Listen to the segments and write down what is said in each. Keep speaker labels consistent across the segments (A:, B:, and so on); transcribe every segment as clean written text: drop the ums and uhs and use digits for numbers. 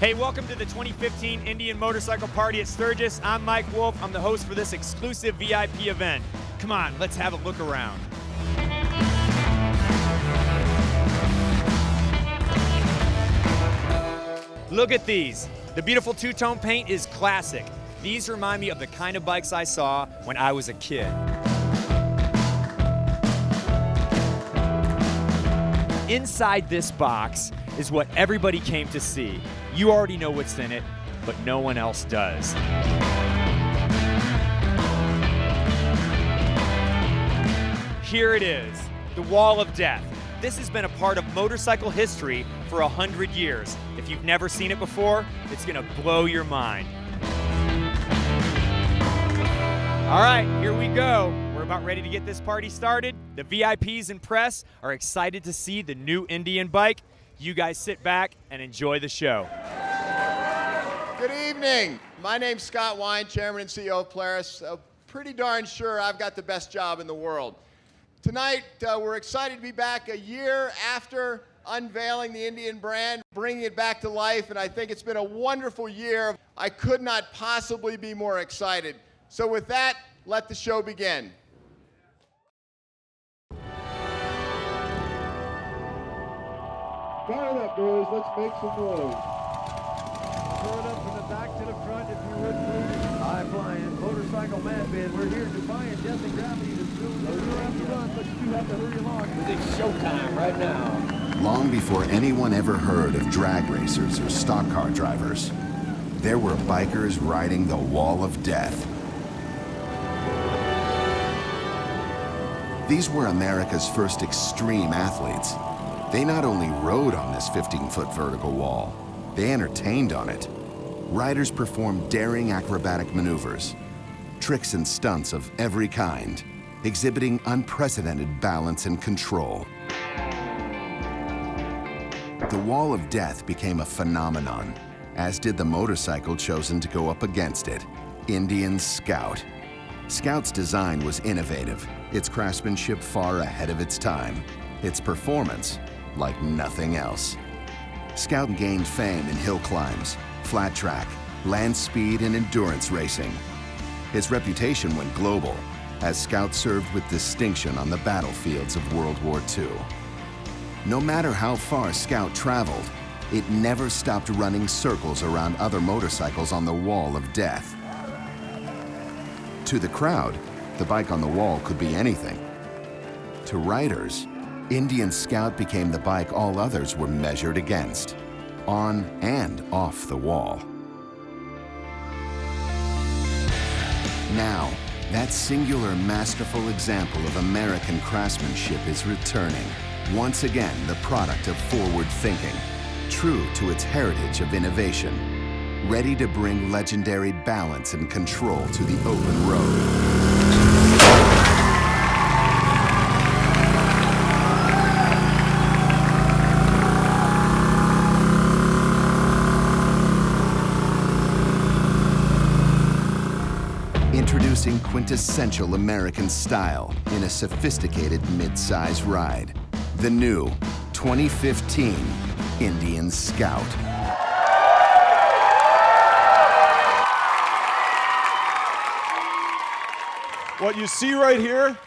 A: Hey, welcome to the 2015 Indian Motorcycle Party at Sturgis. I'm Mike Wolf. I'm the host for this exclusive VIP event. Come on, let's have a look around. Look at these. The beautiful two-tone paint is classic. These remind me of the kind of bikes I saw when I was a kid. Inside this box is what everybody came to see. You already know what's in it, but no one else does. Here it is, the Wall of Death. This has been a part of motorcycle history for 100 years. If you've never seen it before, it's gonna blow your mind. All right, here we go. We're about ready to get this party started. The VIPs and press are excited to see the new Indian bike. You guys sit back and enjoy the show.
B: Good evening. My name's Scott Wine, Chairman and CEO of Polaris. Pretty darn sure I've got the best job in the world. Tonight, we're excited to be back a year after unveiling the Indian brand, bringing it back to life, and I think it's been a wonderful year. I could not possibly be more excited. So with that, let the show begin.
C: Fire it up, boys. Let's make some noise.
D: Throw it up from the back to the front, if you would, please. High-flying motorcycle madman. We're here defying death and gravity. You don't have to run, but you do have to hurry along. It's showtime right now.
E: Long before anyone ever heard of drag racers or stock car drivers, there were bikers riding the Wall of Death. These were America's first extreme athletes. They not only rode on this 15-foot vertical wall, they entertained on it. Riders performed daring acrobatic maneuvers, tricks and stunts of every kind, exhibiting unprecedented balance and control. The Wall of Death became a phenomenon, as did the motorcycle chosen to go up against it, Indian Scout. Scout's design was innovative, its craftsmanship far ahead of its time, its performance like nothing else. Scout gained fame in hill climbs, flat track, land speed, and endurance racing. Its reputation went global, as Scout served with distinction on the battlefields of World War II. No matter how far Scout traveled, it never stopped running circles around other motorcycles on the Wall of Death. To the crowd, the bike on the wall could be anything. To riders, Indian Scout became the bike all others were measured against, on and off the wall. Now, that singular masterful example of American craftsmanship is returning, once again the product of forward thinking, true to its heritage of innovation, ready to bring legendary balance and control to the open road. Introducing quintessential American style in a sophisticated mid-size ride. The new 2015 Indian Scout.
C: What you see right here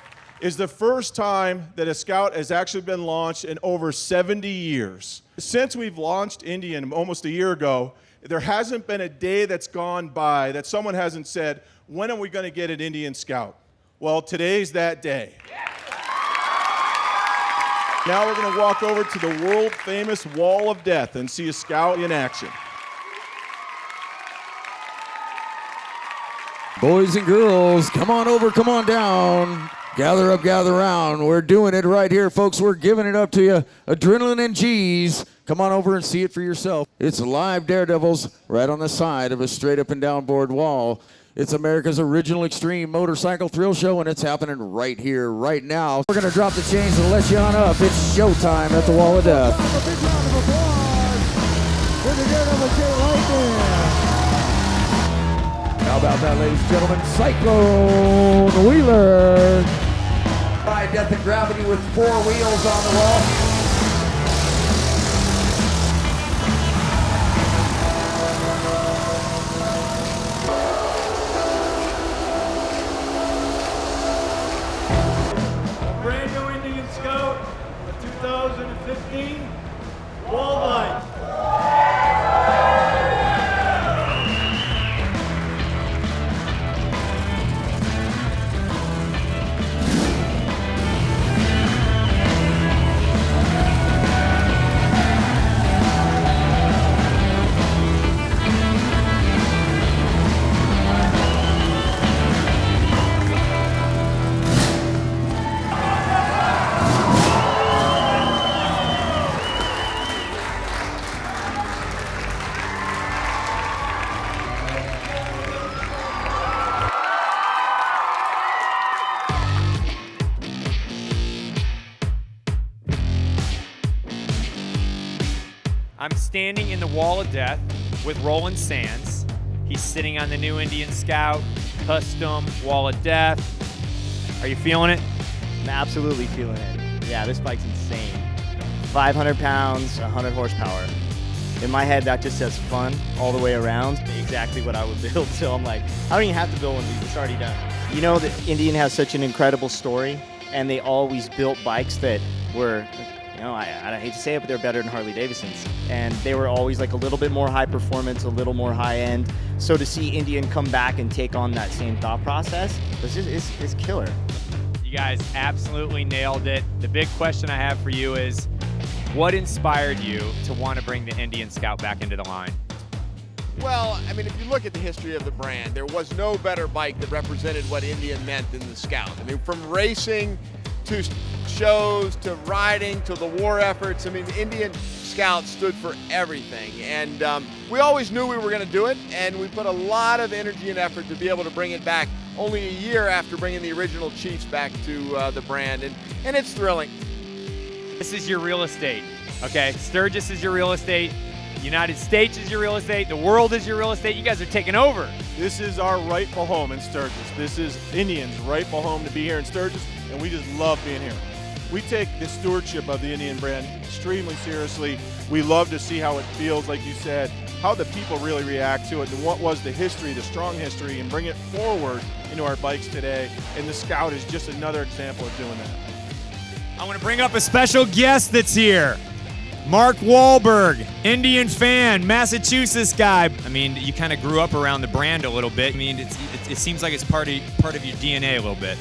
C: is the first time that a Scout has actually been launched in over 70 years. Since we've launched Indian almost a year ago, there hasn't been a day that's gone by that someone hasn't said, when are we going to get an Indian Scout? Well, today's that day. Now we're going to walk over to the world-famous Wall of Death and see a Scout in action.
D: Boys and girls, come on over, come on down. Gather up, gather around. We're doing it right here, folks. We're giving it up to you. Adrenaline and G's. Come on over and see it for yourself. It's live Daredevils right on the side of a straight up and down board wall. It's America's original extreme motorcycle thrill show, and it's happening right here, right now. We're going to drop the chains and let you on up. It's showtime at the Wall of Death. A big round of applause for the Daredevil Jay Lightning. How about that, ladies and gentlemen? Cyclone Wheeler. By Death and Gravity with 4 wheels on the wall.
F: 2015 wall bike.
A: I'm standing in the Wall of Death with Roland Sands. He's sitting on the new Indian Scout, custom Wall of Death. Are you feeling it?
G: I'm absolutely feeling it. Yeah, this bike's insane. 500 pounds, 100 horsepower. In my head, that just says fun all the way around. Exactly what I would build. So I'm like, I don't even have to build one of these. It's already done. You know that Indian has such an incredible story, and they always built bikes that were, you know, I hate to say it, but they're better than Harley Davidsons. And they were always like a little bit more high performance, a little more high end. So to see Indian come back and take on that same thought process is killer.
A: You guys absolutely nailed it. The big question I have for you is, what inspired you to want to bring the Indian Scout back into the line?
B: Well, I mean, if you look at the history of the brand, there was no better bike that represented what Indian meant than the Scout. I mean, from racing to shows to riding to the war efforts, I mean, the Indian Scout stood for everything. And we always knew we were going to do it, and we put a lot of energy and effort to be able to bring it back only a year after bringing the original Chiefs back to the brand, and it's thrilling.
A: This is your real estate, okay? Sturgis is your real estate. United States is your real estate. The world is your real estate. You guys are taking over.
C: This is our rightful home in Sturgis. This is Indian's rightful home to be here in Sturgis, and we just love being here. We take the stewardship of the Indian brand extremely seriously. We love to see how it feels, like you said, how the people really react to it, and what was the history, the strong history, and bring it forward into our bikes today. And the Scout is just another example of doing that.
A: I want to bring up a special guest that's here. Mark Wahlberg, Indian fan, Massachusetts guy. I mean, you kind of grew up around the brand a little bit. I mean, it seems like it's part of your DNA a little bit.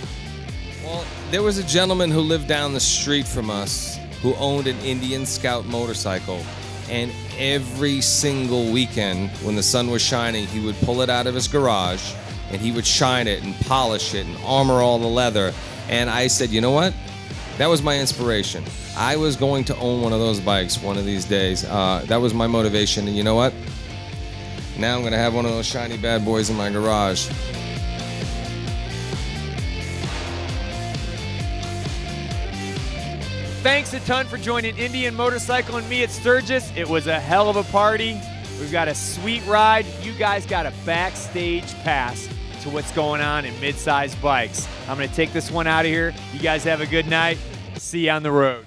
H: Well, there was a gentleman who lived down the street from us who owned an Indian Scout motorcycle. And every single weekend when the sun was shining, he would pull it out of his garage and he would shine it and polish it and armor all the leather. And I said, you know what? That was my inspiration. I was going to own one of those bikes one of these days. That was my motivation. And you know what? Now I'm going to have one of those shiny bad boys in my garage.
A: Thanks a ton for joining Indian Motorcycle and me at Sturgis. It was a hell of a party. We've got a sweet ride. You guys got a backstage pass to what's going on in mid-size bikes. I'm going to take this one out of here. You guys have a good night. See you on the road.